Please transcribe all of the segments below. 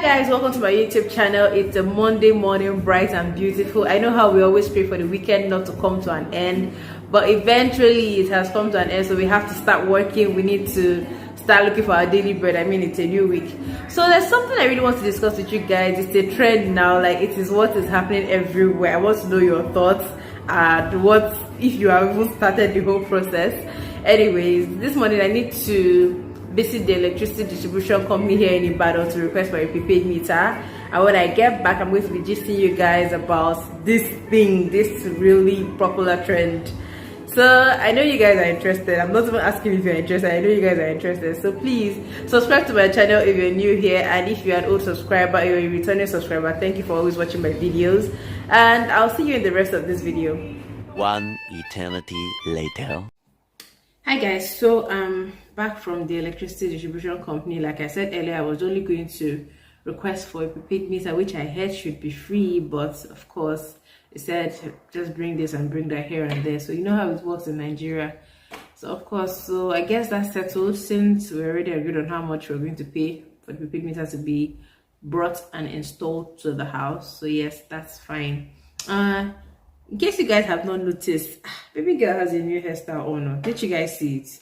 Guys, welcome to my YouTube channel. It's a Monday morning, bright and beautiful. I know how we always pray for the weekend not to come to an end, but eventually it has come to an end, so we have to start working. We need to start looking for our daily bread. I mean, it's a new week, so there's something I really want to discuss with you guys. It's a trend now, like it is what is happening everywhere. I want to know your thoughts and what if you have even started the whole process. Anyways, this morning I need to visit the electricity distribution company here in Ibadan to request for a prepaid meter, and when I get back I'm going to be gisting you guys about this really popular trend. So I know you guys are interested. I'm not even asking if you're interested. I know you guys are interested, so please subscribe to my channel if you're new here, and if you're an old subscriber or a returning subscriber, thank you for always watching my videos, and I'll see you in the rest of this video. One eternity later. Hi guys, so back from the electricity distribution company. Like I said earlier, I was only going to request for a prepaid meter, which I heard should be free, but of course it said just bring this and bring that here and there. So you know how it works in Nigeria. So of course, so I guess that's settled, since we already agreed on how much we're going to pay for the prepaid meter to be brought and installed to the house. So yes, that's fine. In case you guys have not noticed, baby girl has a new hairstyle on. Did you guys see it?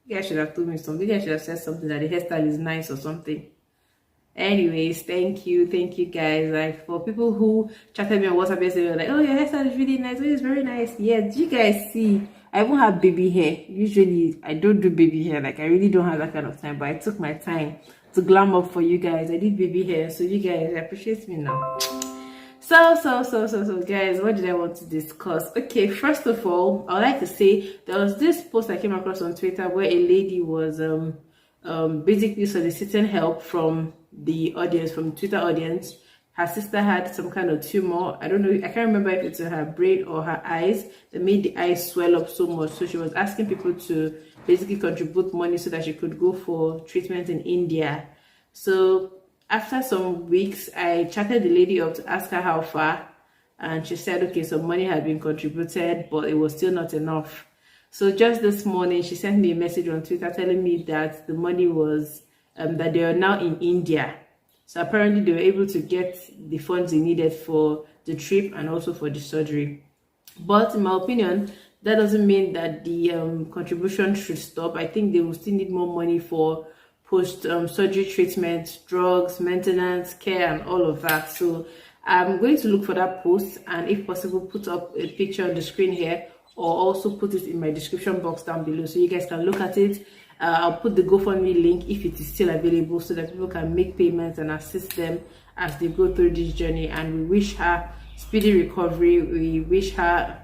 You guys should have told me something. You guys should have said something that the hairstyle is nice or something. Anyways, thank you guys. Like, for people who chatted me on WhatsApp yesterday, like, oh, your hairstyle is really nice. Oh, it's very nice. Yeah, did you guys see? I won't have baby hair. Usually I don't do baby hair. Like, I really don't have that kind of time, but I took my time to glam up for you guys. I did baby hair, so you guys appreciate me now. So guys, what did I want to discuss? Okay, first of all, I would like to say there was this post I came across on Twitter where a lady was basically soliciting help from the audience, from the Twitter audience. Her sister had some kind of tumor. I don't know, I can't remember if it's in her brain or her eyes that made the eyes swell up so much. So she was asking people to basically contribute money so that she could go for treatment in India. So after some weeks, I chatted the lady up to ask her how far, and she said, okay, some money had been contributed, but it was still not enough. So just this morning, she sent me a message on Twitter telling me that the money was, that they are now in India. So apparently they were able to get the funds they needed for the trip and also for the surgery. But in my opinion, that doesn't mean that the contribution should stop. I think they will still need more money for post-surgery treatment, drugs, maintenance, care, and all of that. So I'm going to look for that post, and if possible put up a picture on the screen here, or also put it in my description box down below so you guys can look at it. I'll put the GoFundMe link if it is still available, so that people can make payments and assist them as they go through this journey. And we wish her speedy recovery. We wish her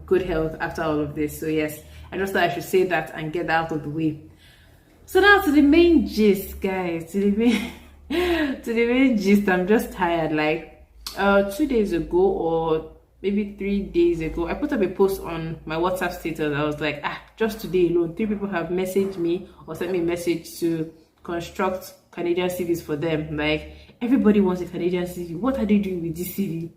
good health after all of this. So yes, I just thought I should say that and get that out of the way. So now to the main gist, guys. To the main gist. I'm just tired. Like 2 days ago, or maybe 3 days ago, I put up a post on my WhatsApp status. I was like, just today alone, 3 people have messaged me or sent me a message to construct Canadian CVs for them. Like, everybody wants a Canadian CV. What are they doing with this CV?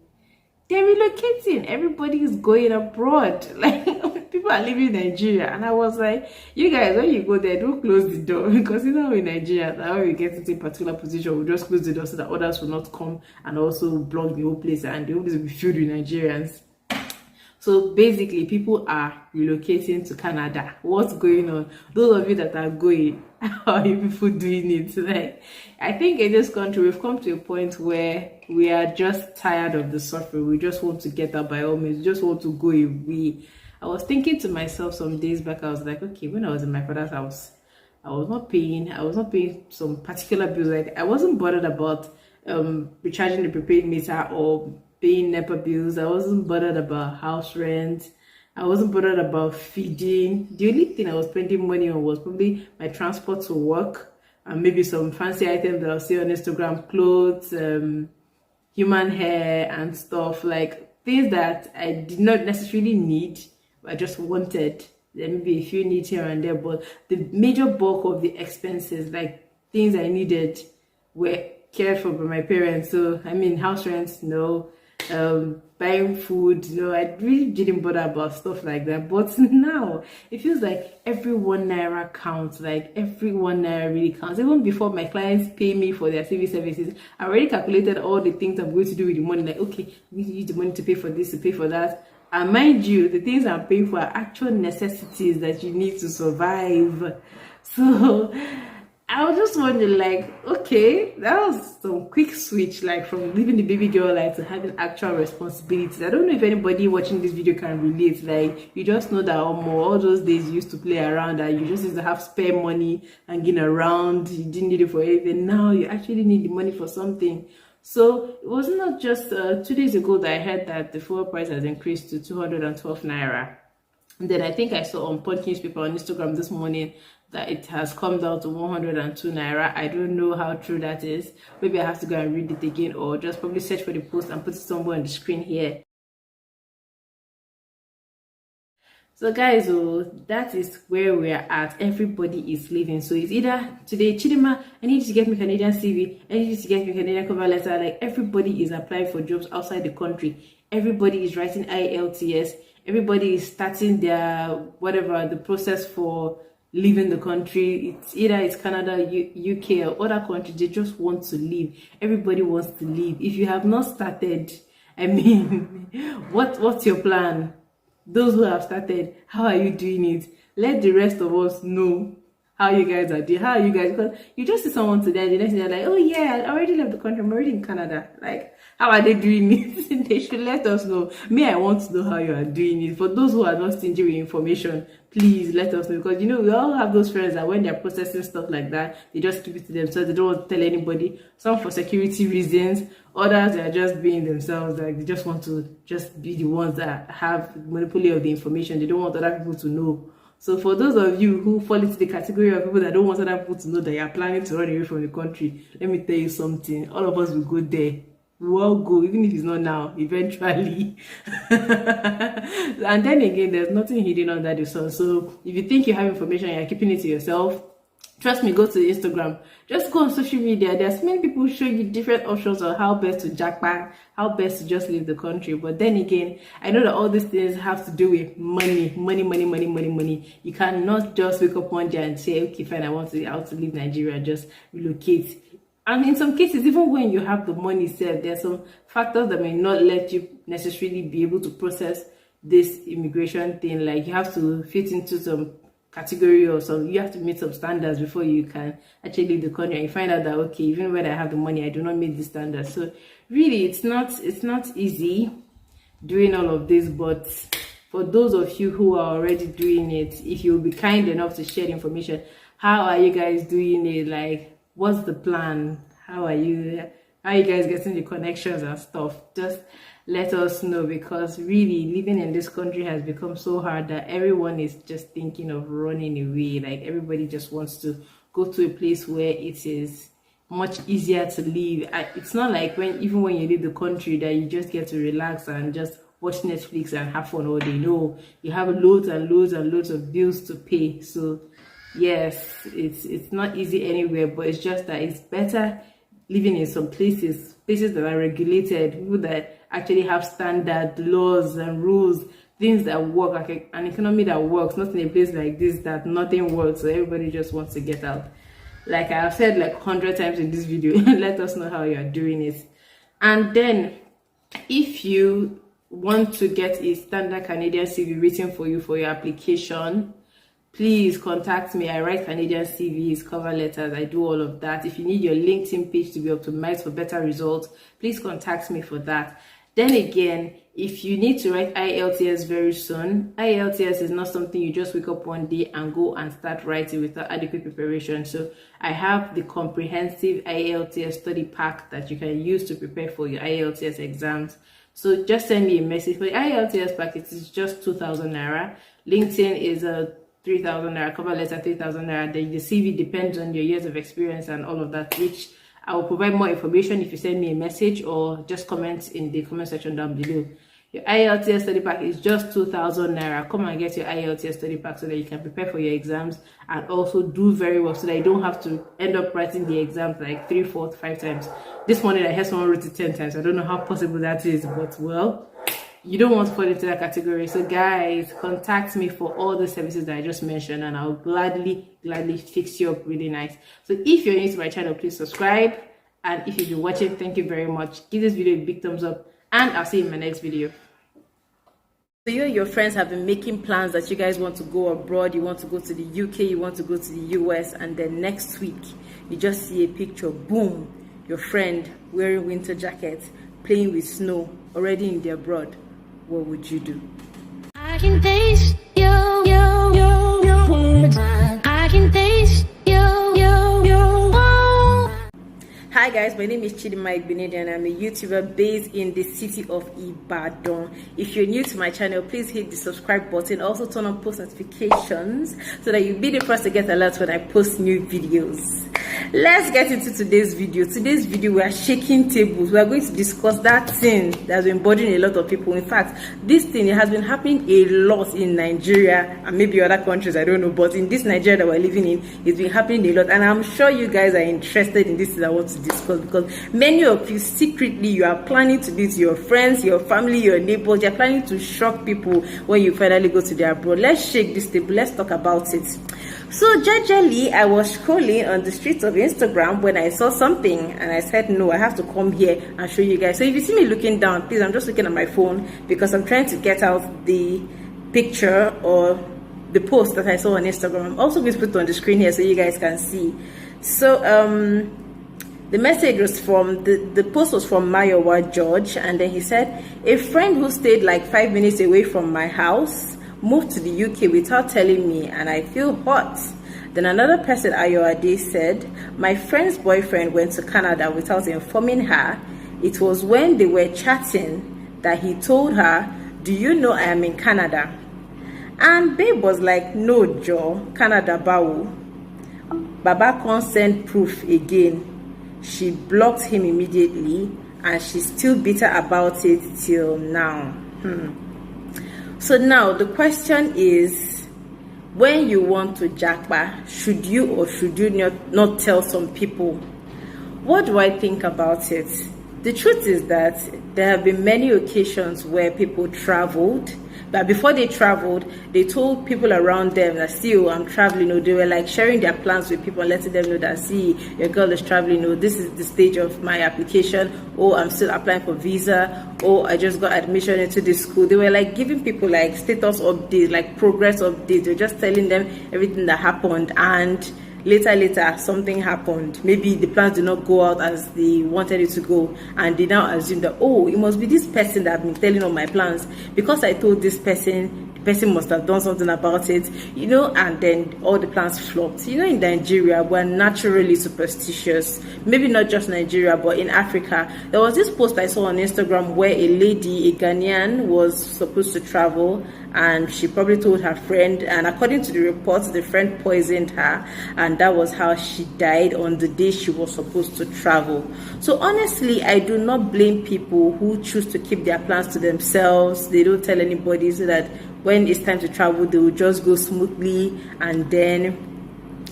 They're relocating. Everybody is going abroad. Like, people are leaving Nigeria. And I was like, you guys, when you go there, don't close the door. Because you know, in Nigeria, that when we get into a particular position, we'll just close the door so that others will not come and also block the whole place. And the whole place will be filled with Nigerians. So basically, people are relocating to Canada. What's going on? Those of you that are going, how are you people doing it? Like, I think in this country, we've come to a point where we are just tired of the suffering. We just want to get out by all means. We just want to go away. I was thinking to myself some days back, I was like, okay, when I was in my father's house, I was not paying some particular bills. Like, I wasn't bothered about recharging the prepaid meter or paying NEPA bills. I wasn't bothered about house rent. I wasn't bothered about feeding. The only thing I was spending money on was probably my transport to work, and maybe some fancy items that I'll see on Instagram, clothes, human hair and stuff, like things that I did not necessarily need, but I just wanted. There may be a few needs here and there, but the major bulk of the expenses, like things I needed, were cared for by my parents. So I mean, house rent, no. buying food. I really didn't bother about stuff like that. But now it feels like every 1 naira counts. Like every 1 naira really counts. Even before my clients pay me for their CV services, I already calculated all the things I'm going to do with the money. Like, okay, we use the money to pay for this, to pay for that. And mind you, the things I'm paying for are actual necessities that you need to survive. So I was just wondering, like, okay, that was some quick switch, like from living the baby girl life to having actual responsibilities. I don't know if anybody watching this video can relate. Like, you just know that all those days you used to play around and you just used to have spare money hanging around. You didn't need it for anything. Now you actually need the money for something. So it was not just 2 days ago that I heard that the fuel price has increased to 212 naira. And then I think I saw on Punch newspaper on Instagram this morning that it has come down to 102 naira. I don't know how true that is. Maybe I have to go and read it again, or just probably search for the post and put it somewhere on the screen here. So guys, that is where we're at. Everybody is leaving. So it's either today, Chidima, I need you to get me Canadian CV, I need you to get me Canadian cover letter. Like, everybody is applying for jobs outside the country. Everybody is writing IELTS. Everybody is starting their whatever the process for leaving the country. It's either it's Canada, UK, or other countries. They just want to leave. Everybody wants to leave. If you have not started, I mean, what's your plan? Those who have started, how are you doing it? Let the rest of us know how you guys are doing. How are you guys? Because you just see someone today, the next day they're like, oh yeah, I already left the country, I'm already in Canada. Like, how are they doing it? They should let us know. Me, I want to know how you are doing it. For those who are not stingy with information, please let us know. Because we all have those friends that when they're processing stuff like that, they just keep it to themselves. They don't want to tell anybody. Some for security reasons, others they are just being themselves. Like, they just want to just be the ones that have monopoly of the information. They don't want other people to know. So for those of you who fall into the category of people that don't want other people to know that you are planning to run away from the country, let me tell you something. All of us will go there. We'll all go, even if it's not now, eventually. And then again, there's nothing hidden under the sun. So if you think you have information and you're keeping it to yourself, trust me, go to Instagram. Just go on social media. There's many people showing you different options on how best to Japa, how best to just leave the country. But then again, I know that all these things have to do with money. You cannot just wake up one day and say, okay, fine, I want to leave Nigeria, just relocate. And in some cases, even when you have the money saved, there are some factors that may not let you necessarily be able to process this immigration thing. Like, you have to fit into some category or some, you have to meet some standards before you can actually leave the country. And you find out that, okay, even when I have the money, I do not meet the standards. So really, it's not easy doing all of this. But for those of you who are already doing it, if you'll be kind enough to share the information, how are you guys doing it? Like, what's the plan? How are you guys getting the connections and stuff? Just let us know, because really living in this country has become so hard that everyone is just thinking of running away. Like, everybody just wants to go to a place where it is much easier to live. It's not like even when you leave the country that you just get to relax and just watch Netflix and have fun all day. No, you have loads and loads of bills to pay. So yes, it's not easy anywhere, but it's just that it's better living in some places that are regulated, people that actually have standard laws and rules, things that work, like an economy that works, not in a place like this that nothing works, so everybody just wants to get out. Like I've said like 100 times in this video, let us know how you are doing it. And then if you want to get a standard Canadian CV written for you for your application, please contact me. I write Canadian CVs, cover letters, I do all of that. If you need your LinkedIn page to be optimized for better results, please contact me for that. Then again, if you need to write IELTS very soon, IELTS is not something you just wake up one day and go and start writing without adequate preparation. So I have the comprehensive IELTS study pack that you can use to prepare for your IELTS exams. So just send me a message. For the IELTS pack, it is just 2,000 naira. LinkedIn is a 3,000 naira, cover letter 3,000 naira. Then the CV depends on your years of experience and all of that, which I will provide more information if you send me a message or just comment in the comment section down below. Your IELTS study pack is just 2,000 naira. Come and get your IELTS study pack so that you can prepare for your exams and also do very well so that you don't have to end up writing the exams like 3, 4, 5 times. This morning I heard someone wrote it 10 times. I don't know how possible that is, but well, you don't want to fall into that category. So guys, contact me for all the services that I just mentioned and I'll gladly fix you up really nice. So if you're new to my channel, please subscribe. And if you've been watching, thank you very much. Give this video a big thumbs up and I'll see you in my next video. So you and your friends have been making plans that you guys want to go abroad, you want to go to the UK, you want to go to the US, and then next week you just see a picture, boom, your friend wearing winter jacket, playing with snow, already in the abroad. What would you do? I can taste your words. I can taste your. Hi guys, my name is Chidima Igbenedi and I'm a YouTuber based in the city of Ibadan. If you're new to my channel, please hit the subscribe button. Also turn on post notifications so that you'll be the first to get alerts when I post new videos. Let's get into today's video. Today's video, we are shaking tables. We are going to discuss that thing that's been bothering a lot of people. In fact, this thing, it has been happening a lot in Nigeria and maybe other countries, I don't know, but in this Nigeria that we're living in, it's been happening a lot. And I'm sure you guys are interested in this thing I want to discuss, because many of you secretly, you are planning to do to your friends, your family, your neighbors. You're planning to shock people when you finally go to their abroad. Let's shake this table. Let's talk about it. So generally, I was scrolling on the streets of Instagram when I saw something and I said, no, I have to come here and show you guys. So if you see me looking down, please, I'm just looking at my phone because I'm trying to get out the picture or the post that I saw on Instagram. I'm also going to put it on the screen here so you guys can see. So the message was from, the post was from Mayowa George, and then he said, a friend who stayed like 5 minutes away from my house moved to the UK without telling me and I feel hot. Then another person, Ayoade, said, my friend's boyfriend went to Canada without informing her. It was when they were chatting that he told her, do you know I am in Canada? And babe was like, no, Joe, Canada Bawo. Baba can't send proof again. She blocked him immediately and she's still bitter about it till now. So now the question is, when you want to Japa, should you or should you not tell some people? What do I think about it? The truth is that there have been many occasions where people traveled, but before they traveled, they told people around them that, see, oh, I'm traveling, or they were like sharing their plans with people and letting them know that, see, your girl is traveling, or this is the stage of my application, or I'm still applying for visa, or I just got admission into this school. They were like giving people like status updates, like progress updates. They were just telling them everything that happened, and later something happened. Maybe the plans did not go out as they wanted it to go, and they now assume that, oh, it must be this person that I've been telling all my plans, because I told this person, the person must have done something about it, you know, and then all the plans flopped. You know, in Nigeria, we're naturally superstitious. Maybe not just Nigeria, but in Africa. There was this post I saw on Instagram where a lady, a Ghanaian, was supposed to travel, and she probably told her friend, and according to the reports, the friend poisoned her, and that was how she died on the day she was supposed to travel. So honestly, I do not blame people who choose to keep their plans to themselves. They don't tell anybody, so that when it's time to travel, they will just go smoothly and then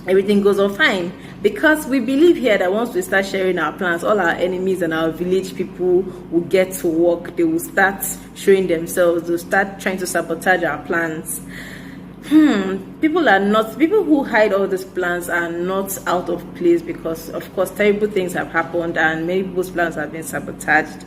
everything goes on fine. Because we believe here that once we start sharing our plans, all our enemies and our village people will get to work. They will start showing themselves. They'll start trying to sabotage our plans. People who hide all these plans are not out of place, because of course terrible things have happened and many people's plans have been sabotaged.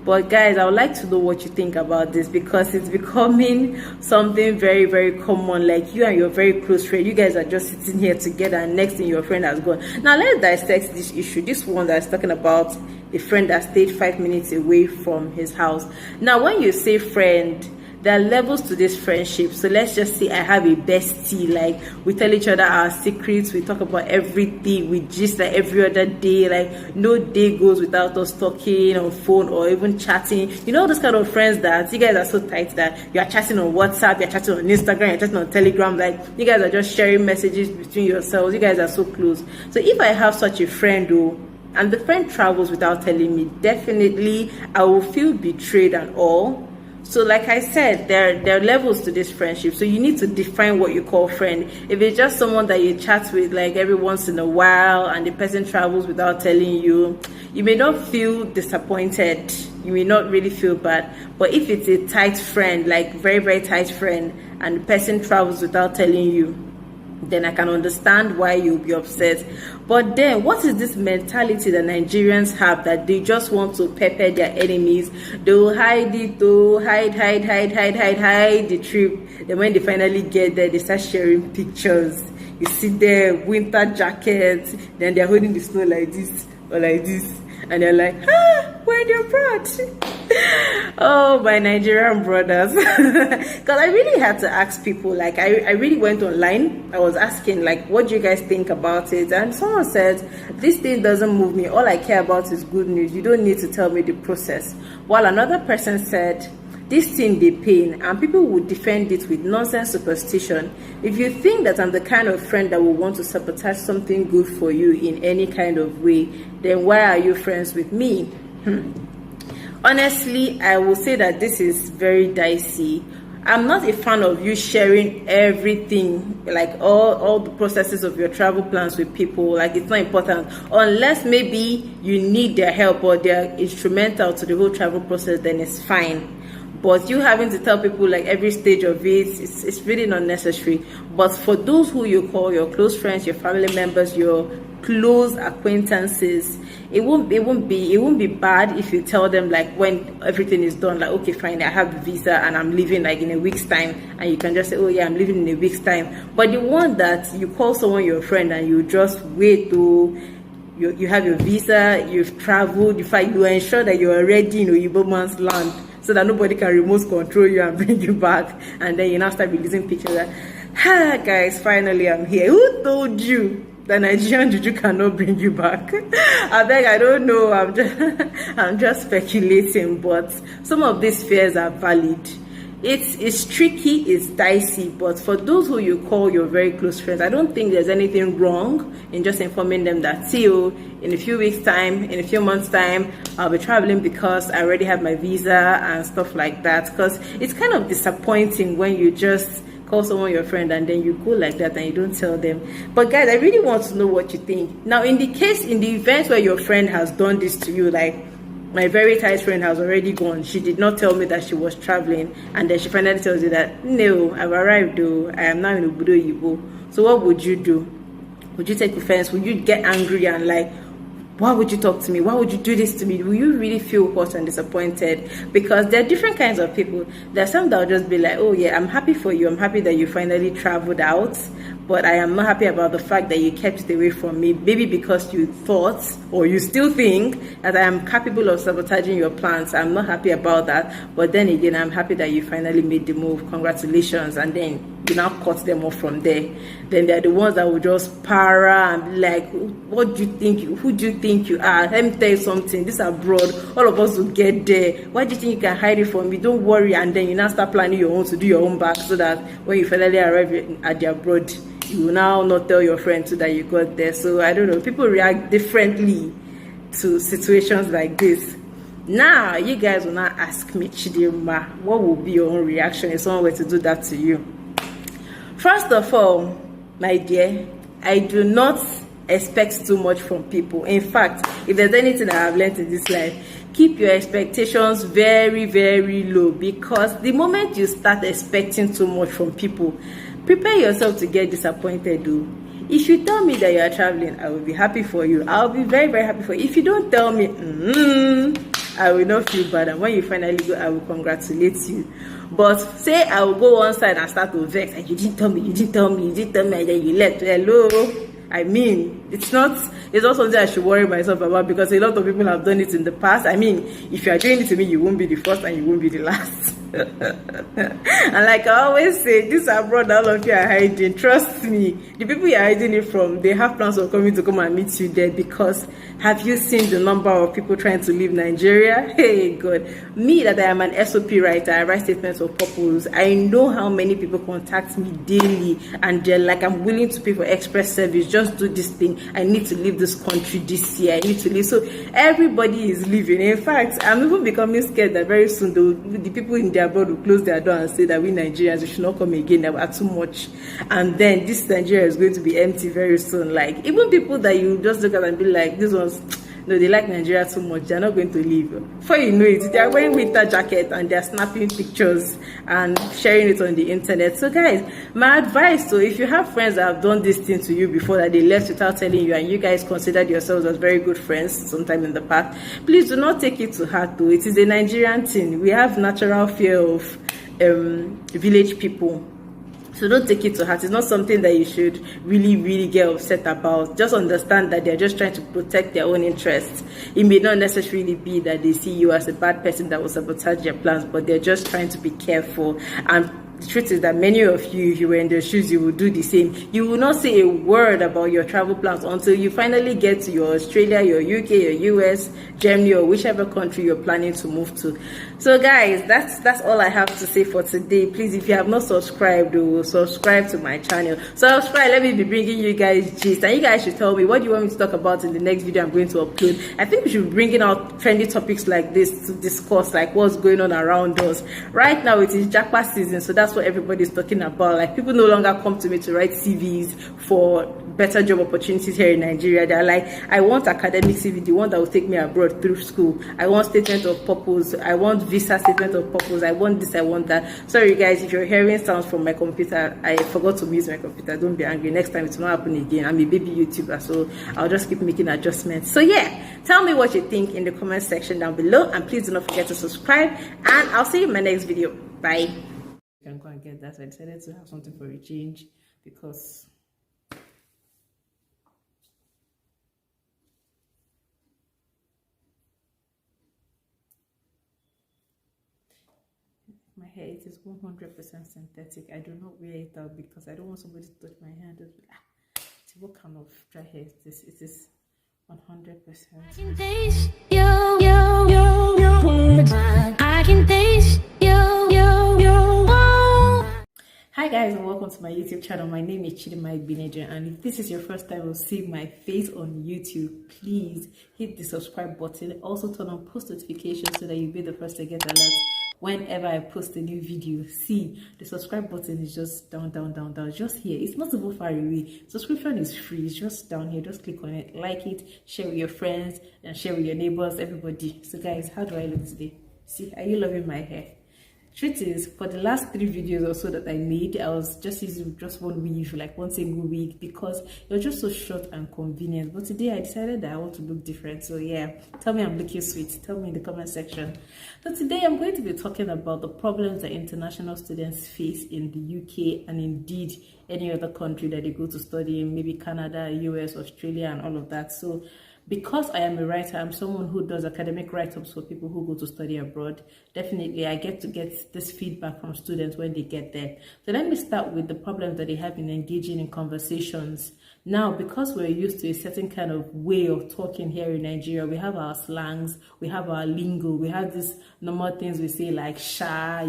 But guys, I would like to know what you think about this, because it's becoming something very, very common. Like, you and your very close friend, you guys are just sitting here together and next thing your friend has gone. Now let's dissect this issue. This one that's talking about a friend that stayed 5 minutes away from his house. Now when you say friend, there are levels to this friendship. So let's just say I have a bestie, like we tell each other our secrets, we talk about everything, we just like every other day, like no day goes without us talking on phone or even chatting. You know, those kind of friends that you guys are so tight that you are chatting on WhatsApp, you're chatting on Instagram, you're chatting on Telegram, like you guys are just sharing messages between yourselves. You guys are so close. So if I have such a friend though, and the friend travels without telling me, definitely I will feel betrayed and all. So like I said, there are levels to this friendship. So you need to define what you call friend. If it's just someone that you chat with like every once in a while and the person travels without telling you, you may not feel disappointed. You may not really feel bad. But if it's a tight friend, like very, very tight friend, and the person travels without telling you, then I can understand why you'll be upset. But then, what is this mentality that Nigerians have that they just want to pepper their enemies? They will hide it, hide the trip. Then when they finally get there, they start sharing pictures. You see their winter jackets, then they're holding the snow like this or like this. And they're like, where they're brought. Oh, my Nigerian brothers. Because I really had to ask people, like, I really went online. I was asking, like, what do you guys think about it? And someone said, this thing doesn't move me. All I care about is good news. You don't need to tell me the process. While another person said, this thing they pain, and people would defend it with nonsense superstition. If you think that I'm the kind of friend that will want to sabotage something good for you in any kind of way, then why are you friends with me? Honestly, I will say that this is very dicey. I'm not a fan of you sharing everything, like all the processes of your travel plans with people. Like, it's not important unless maybe you need their help or they're instrumental to the whole travel process, then it's fine. But you having to tell people like every stage of it, it's really not necessary. But for those who you call your close friends, your family members, your close acquaintances, it won't be bad if you tell them like when everything is done, like, okay, fine, I have the visa and I'm leaving like in a week's time, and you can just say, oh yeah, I'm leaving in a week's time. But the one that you call someone your friend and you just wait to you have your visa, you've traveled, you ensure that you're already in Oyibo man's land, so that nobody can remote control you and bring you back, and then you now start releasing pictures that, guys, finally I'm here. Who told you that Nigerian juju cannot bring you back? I beg, I don't know. I'm just speculating, but some of these fears are valid. It's tricky, it's dicey, but for those who you call your very close friends, I don't think there's anything wrong in just informing them that, see you in a few weeks time, in a few months time, I'll be traveling because I already have my visa and stuff like that. Because it's kind of disappointing when you just call someone your friend and then you go like that and you don't tell them. But guys, I really want to know what you think. Now, in the event where your friend has done this to you, like my very tight friend has already gone, she did not tell me that she was traveling, and then she finally tells you that, no, I've arrived though, I am now in Obodo Yibo. So what would you do? Would you take offense? Would you get angry and like, why would you talk to me? Why would you do this to me? Will you really feel hurt and disappointed? Because there are different kinds of people. There are some that will just be like, oh yeah, I'm happy for you. I'm happy that you finally traveled out. But I am not happy about the fact that you kept it away from me. Maybe because you thought, or you still think, that I am capable of sabotaging your plans. I'm not happy about that. But then again, I'm happy that you finally made the move. Congratulations. And then you now cut them off from there. Then they're the ones that will just para and be like, what do you think? Who do you think you are? Let me tell you something. This abroad, all of us will get there. Why do you think you can hide it from me? Don't worry. And then you now start planning your own to do your own back, so that when you finally arrive at the abroad, you will now not tell your friend so that you got there. So I don't know. People react differently to situations like this. Now, you guys will not ask me, Chidima, what will be your own reaction if someone were to do that to you? First of all, my dear, I do not expect too much from people. In fact, if there's anything I have learned in this life, keep your expectations very, very low, because the moment you start expecting too much from people, prepare yourself to get disappointed though. If you tell me that you are traveling, I will be happy for you. I'll be very, very happy for you. If you don't tell me, I will not feel bad. And when you finally go, I will congratulate you. But say I will go one side and start to vex, and you didn't tell me, and then you left. Hello? I mean, it's not something I should worry myself about, because a lot of people have done it in the past. I mean, if you are doing it to me, you won't be the first and you won't be the last. And like I always say, this abroad, all of you are hiding. Trust me, the people you are hiding it from, they have plans of coming to come and meet you there. Because have you seen the number of people trying to leave Nigeria? Hey God, me that I am an SOP writer, I write statements of purpose. I know how many people contact me daily and they're like, I'm willing to pay for express service, just do this thing. I need to leave this country this year. I need to leave. So everybody is leaving. In fact, I'm even becoming scared that very soon the people in their abroad will close their door and say that we Nigerians, we should not come again, that we are too much. And then this Nigeria is going to be empty very soon. Like, even people that you just look at and be like, this one's, no, they like Nigeria too much, they're not going to leave. Before you know it, they're wearing winter jacket and they're snapping pictures and sharing it on the internet. So guys, my advice, so if you have friends that have done this thing to you before, that they left without telling you, and you guys considered yourselves as very good friends sometime in the past, please do not take it to heart though. It is a Nigerian thing. We have natural fear of village people. So don't take it to heart. It's not something that you should really get upset about. Just understand that they're just trying to protect their own interests. It may not necessarily be that they see you as a bad person that will sabotage their plans, but they're just trying to be careful. And the truth is that many of you, if you were in their shoes, you will do the same. You will not say a word about your travel plans until you finally get to your Australia, your UK, your US, Germany, or whichever country you're planning to move to. So guys, that's all I have to say for today. Please, if you have not subscribed, subscribe to my channel. Subscribe, let me be bringing you guys gist. And you guys should tell me, what do you want me to talk about in the next video I'm going to upload? I think we should be bringing out trendy topics like this to discuss, like what's going on around us. Right now, it is Japa season, so that's what everybody's talking about. Like, people no longer come to me to write CVs for better job opportunities here in Nigeria. They're like, I want academic CV, the one that will take me abroad through school. I want statement of purpose. I want visa statement of purpose. I want this, I want that. Sorry guys, if you're hearing sounds from my computer, I forgot to use my computer. Don't be angry. Next time it will not happen again. I'm a baby YouTuber, so I'll just keep making adjustments. So yeah, tell me what you think in the comment section down below, and please do not forget to subscribe, and I'll see you in my next video. Bye. You can go and get that. I decided to have something for a change because my hair, it is 100% synthetic. I do not wear it out because I don't want somebody to touch my hair. Just be like, what kind of dry hair is this? It is 100%. I can taste I can taste Hi guys, and welcome to my YouTube channel. My name is Chidimma Igbeneghu, and if this is your first time of seeing my face on YouTube, please hit the subscribe button. Also turn on post notifications so that you'll be the first to get alerts whenever I post a new video. See, the subscribe button is just down, just here. It's not even far away. Subscription is free. It's just down here. Just click on it, like it, share with your friends, and share with your neighbors, everybody. So guys, how do I look today? See, are you loving my hair? Truth is, for the last 3 videos or so that I made, I was just using just one weave, like one single wig, because it was just so short and convenient. But today I decided that I want to look different. So yeah, tell me I'm looking sweet. Tell me in the comment section. So today I'm going to be talking about the problems that international students face in the UK, and indeed any other country that they go to study in, maybe Canada, US, Australia, and all of that. So because I am a writer, I'm someone who does academic write-ups for people who go to study abroad. Definitely, I get to get this feedback from students when they get there. So let me start with the problems that they have in engaging in conversations. Now, because we're used to a certain kind of way of talking here in Nigeria, we have our slangs, we have our lingo, we have these normal things we say like sha,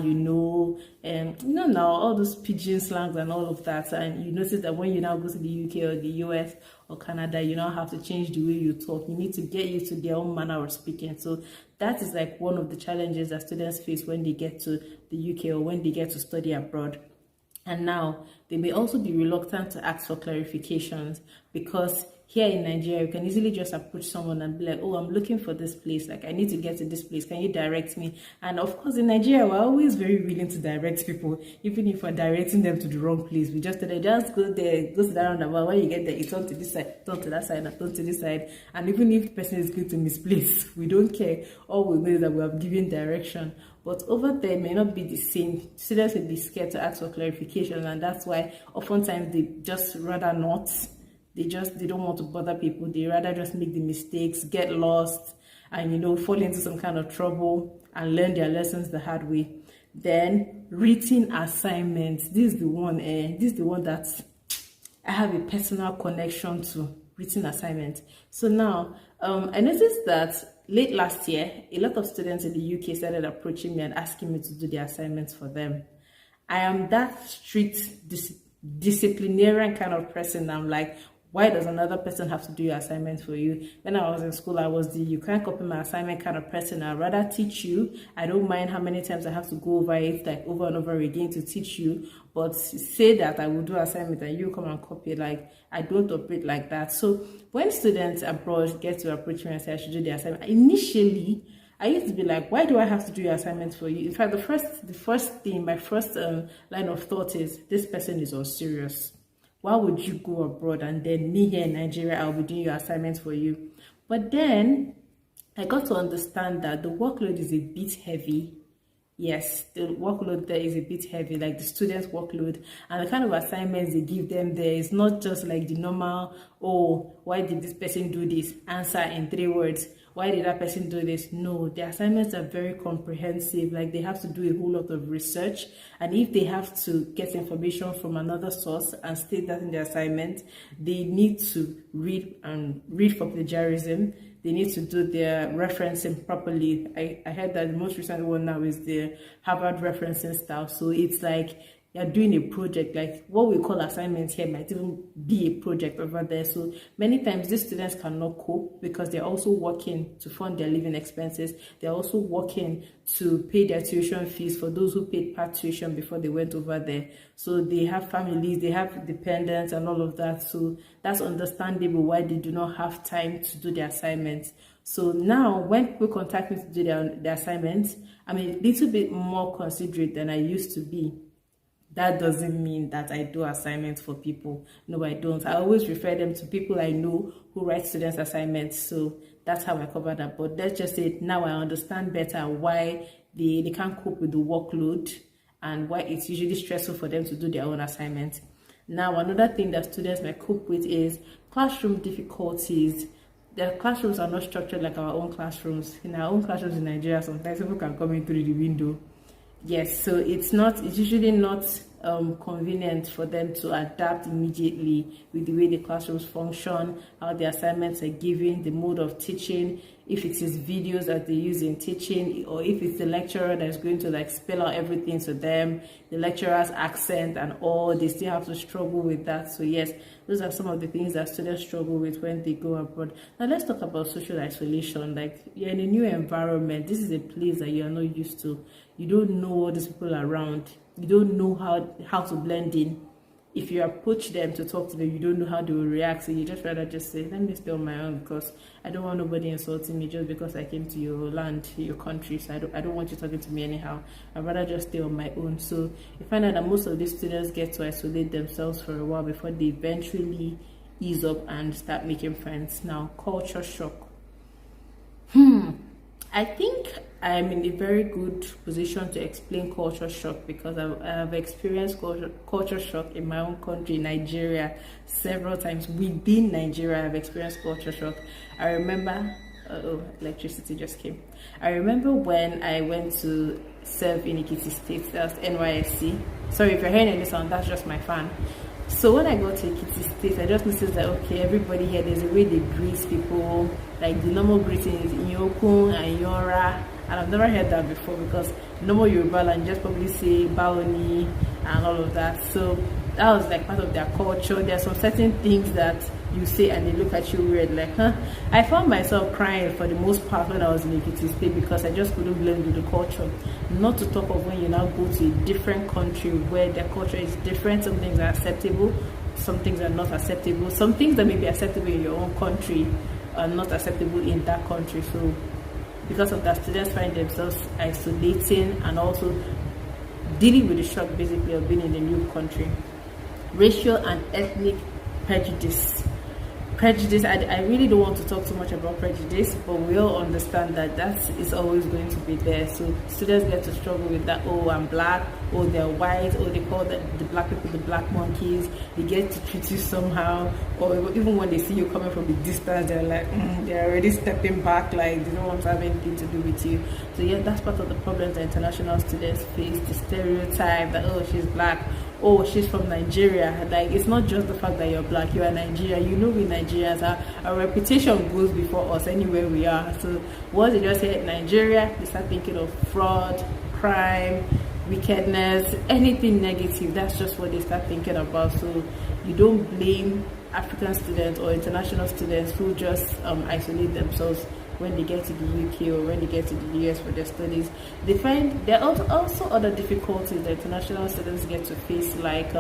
and now all those pidgin slangs and all of that. And you notice that when you now go to the UK or the US or Canada, you now have to change the way you talk. You need to get used to their own manner of speaking. So that is like one of the challenges that students face when they get to the UK or when they get to study abroad. And now they may also be reluctant to ask for clarifications, because here in Nigeria, you can easily just approach someone and be like, oh, I'm looking for this place. Like, I need to get to this place. Can you direct me? And of course, in Nigeria, we're always very willing to direct people, even if we're directing them to the wrong place. We just tell them, just go there, go to that roundabout. When you get there, you turn to this side, turn to that side, and turn to this side. And even if the person is going to misplace, we don't care. All we know is that we have given direction. But over there, it may not be the same. Students may be scared to ask for clarification, and that's why oftentimes they just rather not. They don't want to bother people. They rather just make the mistakes, get lost, and fall into some kind of trouble and learn their lessons the hard way. Then written assignments. This is the one. This is the one that I have a personal connection to. Written assignments. So now, I noticed that late last year, a lot of students in the UK started approaching me and asking me to do their assignments for them. I am that strict disciplinarian kind of person. I'm like, Why does another person have to do your assignment for you? When I was in school, I was the you can't copy my assignment kind of person. I'd rather teach you. I don't mind how many times I have to go over it, like over and over again to teach you. But say that I will do assignment and you come and copy, like I don't operate like that. So when students abroad get to approach me and say I should do the assignment, initially I used to be like, why do I have to do your assignment for you? In fact, the first thing, my first line of thought is, this person is unserious. Why would you go abroad and then me here in Nigeria, I'll be doing your assignments for you? But then I got to understand that the workload is a bit heavy. Yes, the workload there is a bit heavy, like the students' workload, and the kind of assignments they give them there is not just like the normal, oh, why did this person do this? Answer in 3 words. Why did that person do this? No, the assignments are very comprehensive. Like they have to do a whole lot of research, and if they have to get information from another source and state that in the assignment, they need to read for plagiarism. They need to do their referencing properly. I heard that the most recent one now is the Harvard referencing style. So it's like you're doing a project, like what we call assignments here might even be a project over there. So many times these students cannot cope because they're also working to fund their living expenses. They're also working to pay their tuition fees for those who paid part tuition before they went over there. So they have families, they have dependents and all of that. So that's understandable why they do not have time to do their assignments. So now when people contact me to do their assignments, I'm a little bit more considerate than I used to be. That doesn't mean that I do assignments for people. No, I don't. I always refer them to people I know who write students' assignments. So that's how I cover that. But let's just say now I understand better why they can't cope with the workload and why it's usually stressful for them to do their own assignments. Now, another thing that students might cope with is classroom difficulties. Their classrooms are not structured like our own classrooms. In our own classrooms in Nigeria, sometimes people can come in through the window. Yes, so it's usually not convenient for them to adapt immediately with the way the classrooms function, how the assignments are given, the mode of teaching, if it is videos that they use in teaching, or if it's the lecturer that's going to like spell out everything to them, the lecturer's accent and all, they still have to struggle with that. So yes, those are some of the things that students struggle with when they go abroad. Now let's talk about social isolation. Like you're in a new environment, this is a place that you're not used to. You don't know all these people around. You don't know how to blend in. If you approach them to talk to them, you don't know how they will react. So you just rather just say, let me stay on my own because I don't want nobody insulting me just because I came to your land, your country. So I don't want you talking to me anyhow. I'd rather just stay on my own. So you find out that most of these students get to isolate themselves for a while before they eventually ease up and start making friends. Now, culture shock. I think I'm in a very good position to explain culture shock because I've experienced culture shock in my own country, Nigeria, several times. Within Nigeria, I've experienced culture shock. I remember, electricity just came. I remember when I went to serve in Ekiti State, that was NYSC. Sorry if you're hearing any sound, that's just my fan. So when I got to Ekiti State, I just noticed that, okay, everybody here, there's a way they greet people. Like the normal greeting is Inyokun and Yora. And I've never heard that before because normal Yoruba and just probably say Baoni and all of that. So that was like part of their culture. There are some certain things that you say and they look at you weird, like, huh? I found myself crying for the most part when I was in Ekiti State because I just couldn't blend with the culture. Not to talk of when you now go to a different country where their culture is different. Some things are acceptable, some things are not acceptable. Some things that may be acceptable in your own country are not acceptable in that country. So because of that, students find themselves isolating and also dealing with the shock basically of being in a new country. Racial and ethnic prejudice. I really don't want to talk too much about prejudice, but we all understand that is always going to be there. So students get to struggle with that. Oh, I'm black. Oh, they're white. Oh, they call the black people the black monkeys. They get to treat you somehow. Or even when they see you coming from the distance, they're like, they're already stepping back, like they don't want to have anything to do with you. So yeah, that's part of the problems that international students face. The stereotype that, oh, she's black. Oh, she's from Nigeria. Like, it's not just the fact that you're black, you are Nigerian. You know, we Nigerians, our reputation goes before us anywhere we are. So once they just say Nigeria, they start thinking of fraud, crime, wickedness, anything negative. That's just what they start thinking about. So you don't blame African students or international students who just isolate themselves when they get to the UK or when they get to the US for their studies. They find there are also other difficulties that international students get to face, like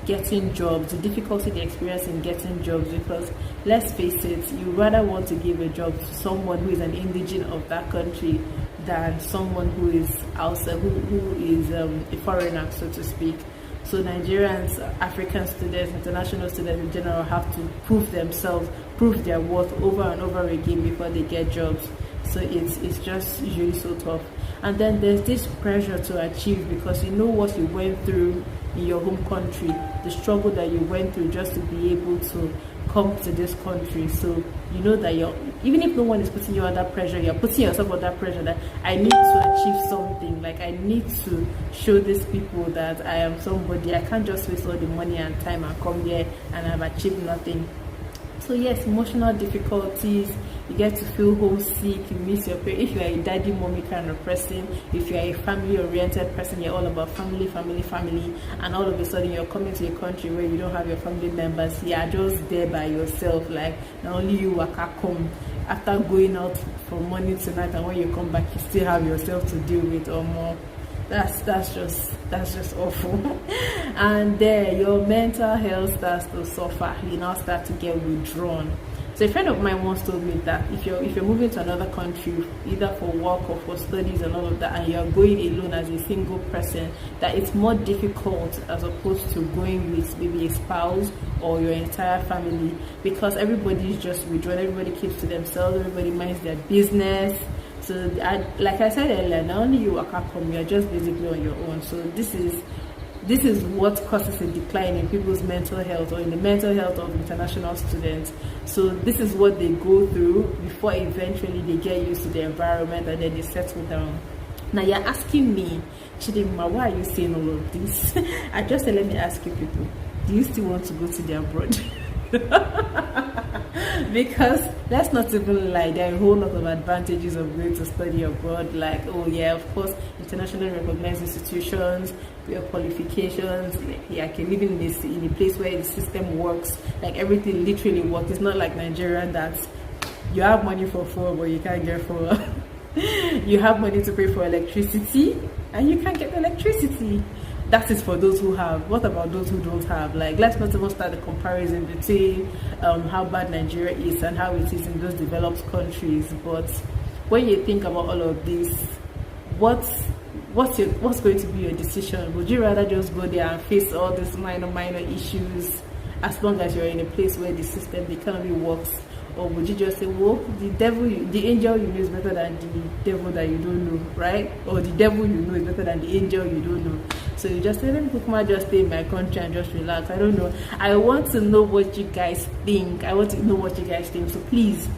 getting jobs, the difficulty they experience in getting jobs, because let's face it, you rather want to give a job to someone who is an indigene of that country than someone who is outside, who is a foreigner, so to speak. So Nigerians, African students, international students in general have to prove themselves, prove their worth over and over again before they get jobs. So it's just usually so tough. And then there's this pressure to achieve, because you know what you went through in your home country, the struggle that you went through just to be able to come to this country. So you know that even if no one is putting you under pressure, you're putting yourself under pressure that I need to achieve something, like I need to show these people that I am somebody. I can't just waste all the money and time and come here and I've achieved nothing. So yes, emotional difficulties, you get to feel homesick, you miss your parents. If you are a daddy mommy kind of person, if you are a family oriented person, you're all about family, and all of a sudden you're coming to a country where you don't have your family members, you are just there by yourself, like not only you waka come after going out from morning to night, and when you come back you still have yourself to deal with, or more. That's just awful. And there your mental health starts to suffer. You now start to get withdrawn. So a friend of mine once told me that if you're moving to another country, either for work or for studies and all of that, and you're going alone as a single person, that it's more difficult as opposed to going with maybe a spouse or your entire family, because everybody's just withdrawn, everybody keeps to themselves, everybody minds their business. So like I said earlier, not only you work at home, you're just basically on your own. So this is what causes a decline in people's mental health, or in the mental health of international students. So this is what they go through before eventually they get used to the environment and then they settle down. Now you're asking me, Chidimma, why are you saying all of this? I just said, let me ask you people, do you still want to go to the abroad? Because let's not even lie, there are a whole lot of advantages of going to study abroad. Like, oh yeah, of course, internationally recognized institutions, your qualifications, like you're living in a place where the system works, like everything literally works. It's not like Nigeria that you have money for food but you can't get food. You have money to pay for electricity and you can't get electricity. That is for those who have. What about those who don't have? Like, let's not even start the comparison between how bad Nigeria is and how it is in those developed countries. But when you think about all of this, what's going to be your decision? Would you rather just go there and face all these minor issues, as long as you're in a place where the system, the economy works? Or would you just say, well, the angel you know is better than the devil that you don't know, right? Or the devil you know is better than the angel you don't know. So you just say, let me just stay in my country and just relax. I don't know. I want to know what you guys think. So please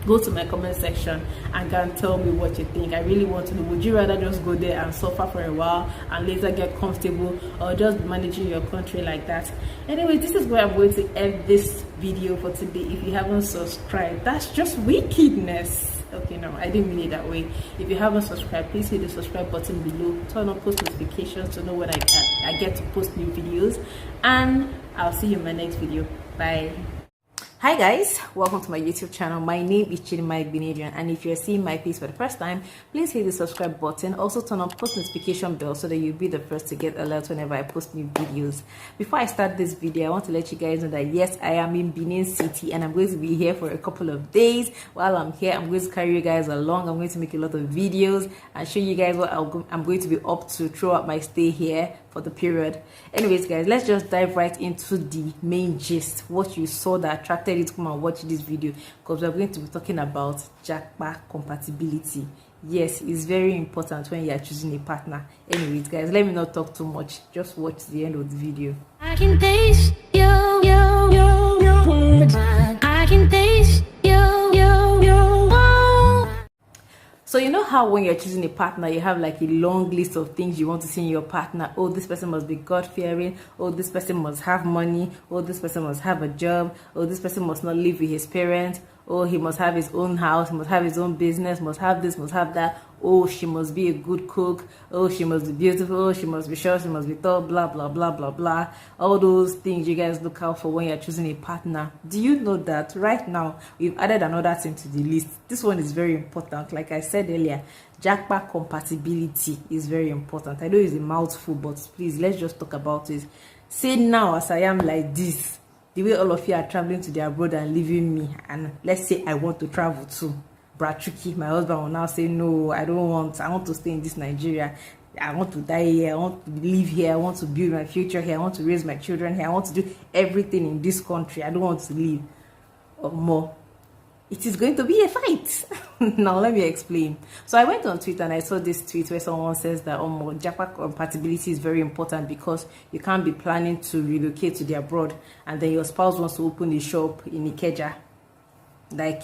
go to my comment section and go and tell me what you think. I really want to know, would you rather just go there and suffer for a while and later get comfortable, or just managing your country like that? Anyway, this is where I'm going to end this video for today. If you haven't subscribed, that's just wickedness. Okay, no, I didn't mean it that way. If you haven't subscribed, please hit the subscribe button below, turn on post notifications to know when I get to post new videos, and I'll see you in my next video. Bye. Hi guys, welcome to my YouTube channel. My name is Chidimma, and if you're seeing my face for the first time, please hit the subscribe button. Also turn on post notification bell so that you'll be the first to get alerts whenever I post new videos. Before I start this video, I want to let you guys know that yes, I am in Benin City and I'm going to be here for a couple of days. While I'm here, I'm going to carry you guys along. I'm going to make a lot of videos and show you guys what I'm going to be up to throughout my stay here for the period. Anyways guys, let's just dive right into the main gist, what you saw that attracted you to come and watch this video, because we're going to be talking about Japa compatibility. Yes, it's very important when you are choosing a partner. Anyways guys, let me not talk too much, just watch the end of the video. I can taste I can taste So you know how when you're choosing a partner, you have like a long list of things you want to see in your partner. Oh, this person must be God-fearing. Oh, this person must have money. Oh, this person must have a job. Oh, this person must not live with his parents. Oh, he must have his own house, he must have his own business, must have this, must have that. Oh, she must be a good cook. Oh, she must be beautiful. Oh, she must be short, she must be tall, blah, blah, blah, blah, blah. All those things you guys look out for when you're choosing a partner. Do you know that right now we've added another thing to the list? This one is very important. Like I said earlier, Japa compatibility is very important. I know it's a mouthful, but please, let's just talk about it. Say now, as I am like this, the way all of you are traveling to the abroad and leaving me, and let's say I want to travel too. Brachuki, my husband will now say, no, I want to stay in this Nigeria. I want to die here. I want to live here. I want to build my future here. I want to raise my children here. I want to do everything in this country. I don't want to leave. Or more. It is going to be a fight. Now let me explain. So I went on Twitter and I saw this tweet where someone says that Japa compatibility is very important because you can't be planning to relocate to the abroad and then your spouse wants to open a shop in Ikeja. Like,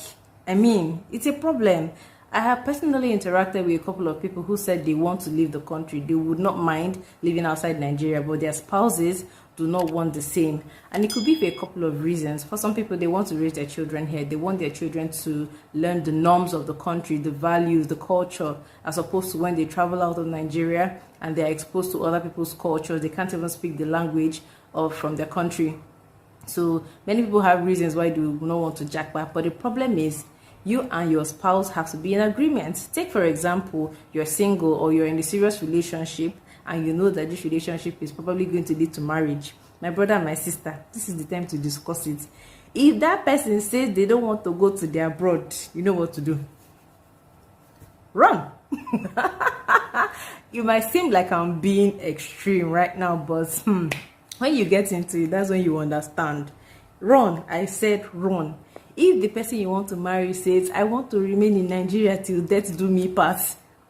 I mean, it's a problem. I have personally interacted with a couple of people who said they want to leave the country. They would not mind living outside Nigeria, but their spouses do not want the same. And it could be for a couple of reasons. For some people, they want to raise their children here. They want their children to learn the norms of the country, the values, the culture, as opposed to when they travel out of Nigeria and they're exposed to other people's cultures. They can't even speak the language from their country. So many people have reasons why they do not want to jack back. But the problem is, you and your spouse have to be in agreement. Take, for example, you're single or you're in a serious relationship and you know that this relationship is probably going to lead to marriage. My brother and my sister, this is the time to discuss it. If that person says they don't want to go to the abroad, you know what to do. Run. It might seem like I'm being extreme right now, but when you get into it, that's when you understand. Run. I said run. If the person you want to marry says, I want to remain in Nigeria till death do me part,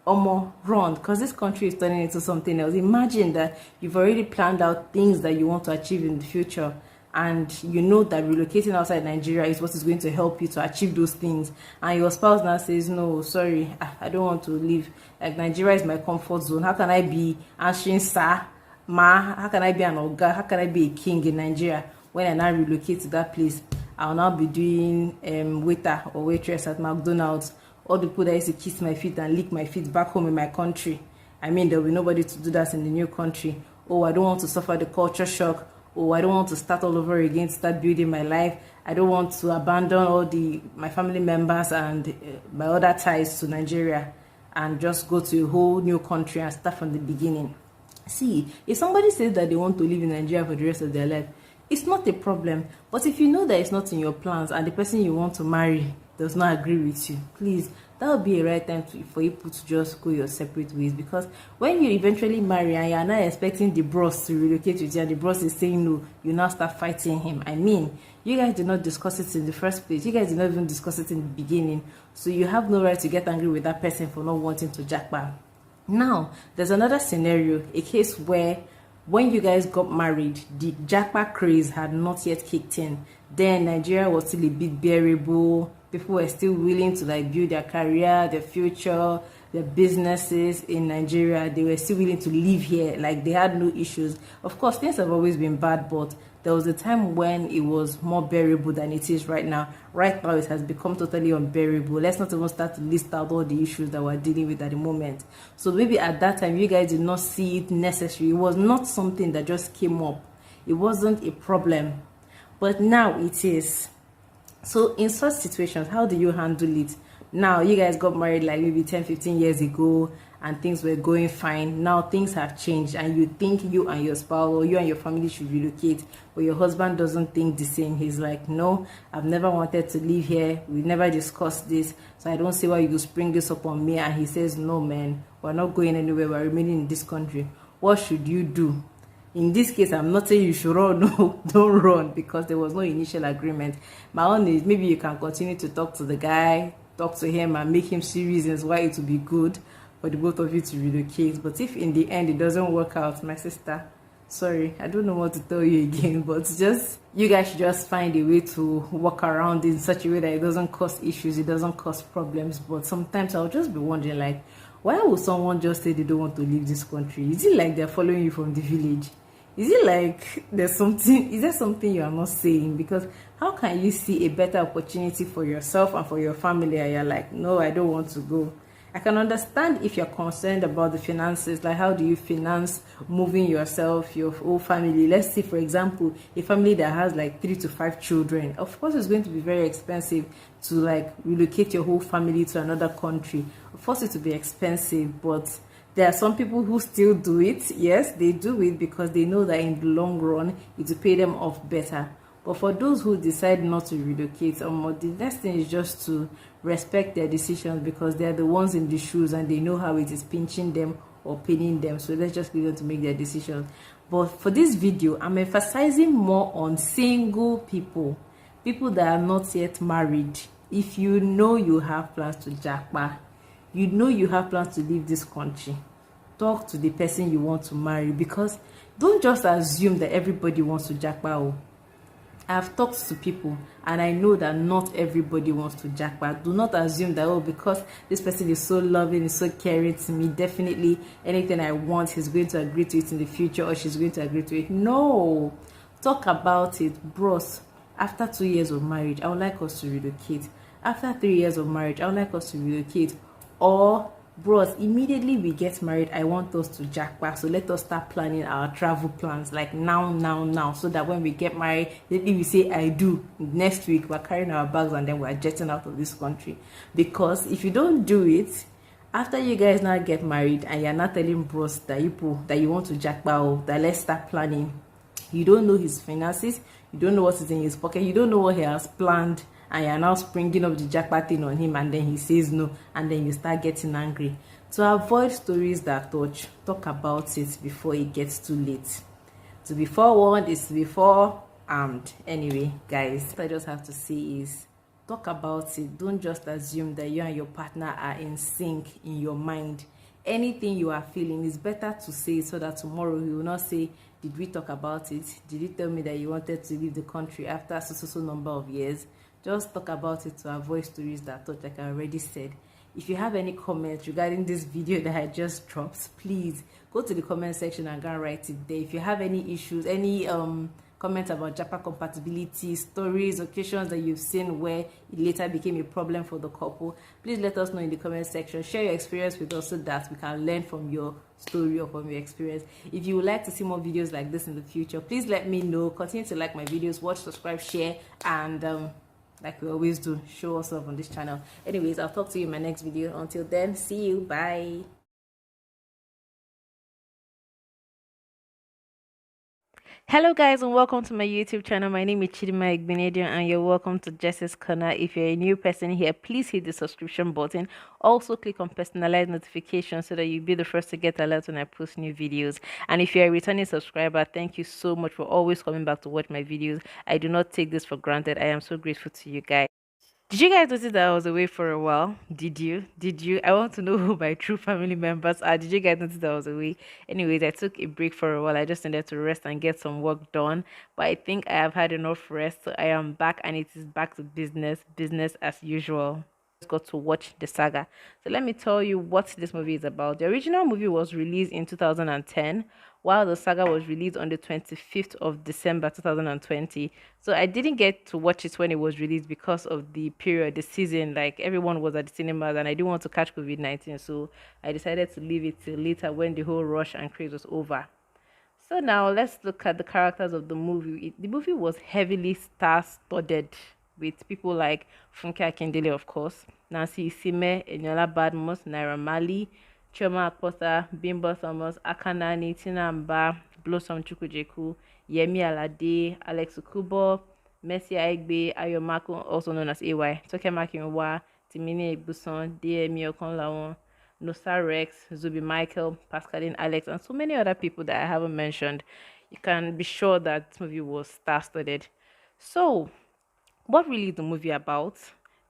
Omo, run, because this country is turning into something else. Imagine that you've already planned out things that you want to achieve in the future, and you know that relocating outside Nigeria is what is going to help you to achieve those things. And your spouse now says, no, sorry, I don't want to leave. Like, Nigeria is my comfort zone. How can I be answering sir, ma? How can I be an oga? How can I be a king in Nigeria when I now relocate to that place? I'll now be doing waiter or waitress at McDonald's. All the people that used to kiss my feet and lick my feet back home in my country. I mean, there will be nobody to do that in the new country. Oh, I don't want to suffer the culture shock. Oh, I don't want to start all over again, start building my life. I don't want to abandon all my family members and my other ties to Nigeria and just go to a whole new country and start from the beginning. See, if somebody says that they want to live in Nigeria for the rest of their life, it's not a problem. But if you know that it's not in your plans and the person you want to marry does not agree with you, please, that would be a right time for you to just go your separate ways. Because when you eventually marry and you're not expecting the bros to relocate with you and the bros is saying no, you now start fighting him. I mean, you guys did not discuss it in the first place. You guys did not even discuss it in the beginning. So you have no right to get angry with that person for not wanting to jack back. Now, there's another scenario, a case where when you guys got married, the Japa craze had not yet kicked in. Then Nigeria was still a bit bearable. People were still willing to build their career, their future, their businesses in Nigeria. They were still willing to live here. Like, they had no issues. Of course, things have always been bad, but there was a time when it was more bearable than it is right now. Right now, it has become totally unbearable. Let's not even start to list out all the issues that we're dealing with at the moment. So maybe at that time, you guys did not see it necessary. It was not something that just came up. It wasn't a problem. But now it is. So in such situations, how do you handle it? Now, you guys got married like maybe 10-15 years ago and things were going fine. Now things have changed and you think you and your spouse or you and your family should relocate, but your husband doesn't think the same. He's like, no, I've never wanted to live here. We never discussed this, so I don't see why you spring this up on me. And he says, no, man, we're not going anywhere. We're remaining in this country. What should you do? In this case, I'm not saying you should run. No, don't run, because there was no initial agreement. My own is, maybe you can continue to talk to the guy, talk to him and make him see reasons why it would be good for the both of you to relocate. But if in the end it doesn't work out, my sister, sorry, I don't know what to tell you again, but just, you guys should just find a way to work around in such a way that it doesn't cause issues, it doesn't cause problems. But sometimes I'll just be wondering, why would someone just say they don't want to leave this country? Is it like they're following you from the village? Is it like there's something, is there something you are not saying? Because how can you see a better opportunity for yourself and for your family and you're like, no, I don't want to go? I can understand if you're concerned about the finances, like how do you finance moving yourself, your whole family. Let's say, for example, a family that has like 3 to 5 children. Of course, it's going to be very expensive to like relocate your whole family to another country. Of course, it will be expensive, but there are some people who still do it. Yes, they do it because they know that in the long run, it will pay them off better. But for those who decide not to relocate, the next thing is just to respect their decisions because they're the ones in the shoes and they know how it is pinching them or pinning them. So let's just leave them to make their decisions. But for this video, I'm emphasizing more on single people, people that are not yet married. If you know you have plans to japa, you know you have plans to leave this country, talk to the person you want to marry, because don't just assume that everybody wants to japa. I've talked to people and I know that not everybody wants to jackpot. Do not assume that, oh, because this person is so loving, is so caring to me, definitely anything I want, he's going to agree to it in the future or she's going to agree to it. No. Talk about it. Bros, after 2 years of marriage, I would like us to relocate. After 3 years of marriage, I would like us to relocate. Or bros, immediately we get married, I want us to jackpot, so let us start planning our travel plans like now, so that when we get married, if we say I do, next week we're carrying our bags and then we're jetting out of this country. Because if you don't do it, after you guys now get married and you're not telling bros that you want to jackpot, that let's start planning, you don't know his finances, you don't know what is in his pocket, you don't know what he has planned, and you're now springing up the jackpot thing on him and then he says no and then you start getting angry. To avoid stories that touch, talk about it before it gets too late. To be forewarned is to be forearmed. Anyway, guys, what I just have to say is talk about it. Don't just assume that you and your partner are in sync in your mind. Anything you are feeling is better to say so that tomorrow you will not say, did we talk about it? Did you tell me that you wanted to leave the country after so number of years? Just talk about it to avoid stories that touch, like I already said. If you have any comments regarding this video that I just dropped, please go to the comment section and go and write it there. If you have any issues, any comments about Japa compatibility, stories, occasions that you've seen where it later became a problem for the couple, please let us know in the comment section. Share your experience with us so that we can learn from your story or from your experience. If you would like to see more videos like this in the future, please let me know. Continue to like my videos, watch, subscribe, share, and like we always do, show us off on this channel. Anyways, I'll talk to you in my next video. Until then, see you. Bye. Hello guys, and welcome to my YouTube channel. My name is Chidima Igbenedion and you're welcome to Jess's Corner. If you're a new person here, please hit the subscription button. Also click on personalized notifications so that you'll be the first to get alerts when I post new videos. And if you're a returning subscriber, thank you so much for always coming back to watch my videos. I do not take this for granted. I am so grateful to you guys. Did you guys notice that I was away for a while? Did you? Did you? I want to know who my true family members are. Did you guys notice that I was away? Anyways, I took a break for a while. I just needed to rest and get some work done. But I think I have had enough rest. So I am back and it is back to business as usual. Got to watch the saga. So let me tell you what this movie is about. The original movie was released in 2010, while the saga was released on the 25th of December 2020. So I didn't get to watch it when it was released because of the period, the season, like everyone was at the cinemas and I didn't want to catch COVID-19. So I decided to leave it till later when the whole rush and craze was over. So now let's look at the characters of the movie. The movie was heavily star-studded with people like Funke Akindele, of course, Nancy Isime, Eniola Badmus, Naira Mali, Chioma Akpotha, Bimbo Thomas, Akanani, Tina Mba, Blossom Chukwujeku, Yemi Alade, Alex Ukubo, Mercy Aigbe, Ayomako, also known as AY, Toke Makinwa, Timini Egbuson, DMI Okonlawon, Nosa Rex, Zubi Michael, Pascaline Alex, and so many other people that I haven't mentioned. You can be sure that this movie was star-studded. So, what really is the movie about?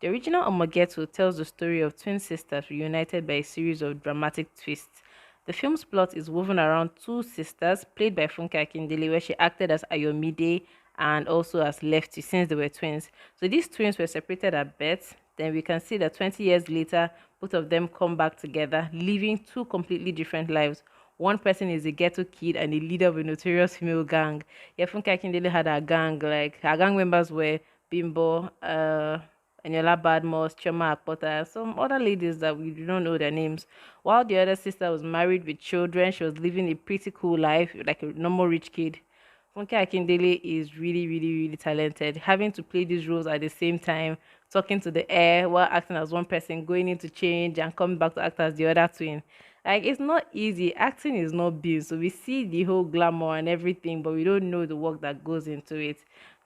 The original Omo Ghetto tells the story of twin sisters reunited by a series of dramatic twists. The film's plot is woven around two sisters, played by Funke Akindele, where she acted as Ayomide and also as Lefty since they were twins. So these twins were separated at birth. Then we can see that 20 years later, both of them come back together, living two completely different lives. one person is a ghetto kid and a leader of a notorious female gang. Yeah, Funke Akindele had a gang. Like her gang members were Bimbo, Eniola Badmos, Choma Akpota, some other ladies that we do not know their names. While the other sister was married with children, she was living a pretty cool life, like a normal rich kid. Funke Akindele is really, really, really talented. Having to play these roles at the same time, talking to the air while acting as one person, going into change and coming back to act as the other twin. Like it's not easy. Acting is not built. So we see the whole glamour and everything, but we don't know the work that goes into it.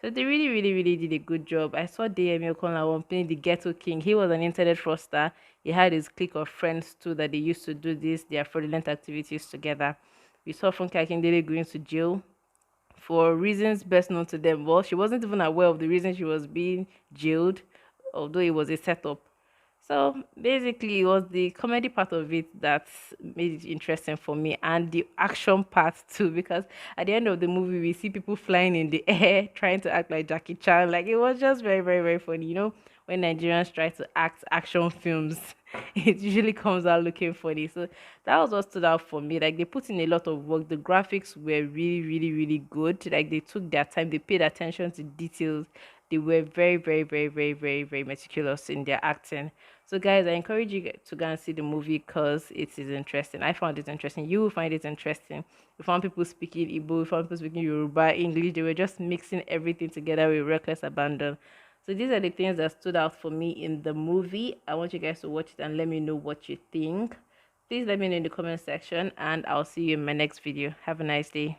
So they really, really, really did a good job. I saw Deyemi Okonlawon playing the Ghetto King. He was an internet fraudster. He had his clique of friends too that they used to do their fraudulent activities together. We saw Funke Akindele going to jail for reasons best known to them. Well, she wasn't even aware of the reason she was being jailed, although it was a setup. So basically, it was the comedy part of it that made it interesting for me, and the action part too. Because at the end of the movie, we see people flying in the air trying to act like Jackie Chan. Like it was just very, very, very funny. You know, when Nigerians try to act action films, it usually comes out looking funny. So that was what stood out for me. Like they put in a lot of work. The graphics were really, really, really good. Like they took their time. They paid attention to details. They were very, very, very, very, very, very meticulous in their acting. So, guys, I encourage you to go and see the movie because it is interesting. I found it interesting. You will find it interesting. We found people speaking Igbo, we found people speaking Yoruba, English. They were just mixing everything together with reckless abandon. So, these are the things that stood out for me in the movie. I want you guys to watch it and let me know what you think. Please let me know in the comment section, and I'll see you in my next video. Have a nice day.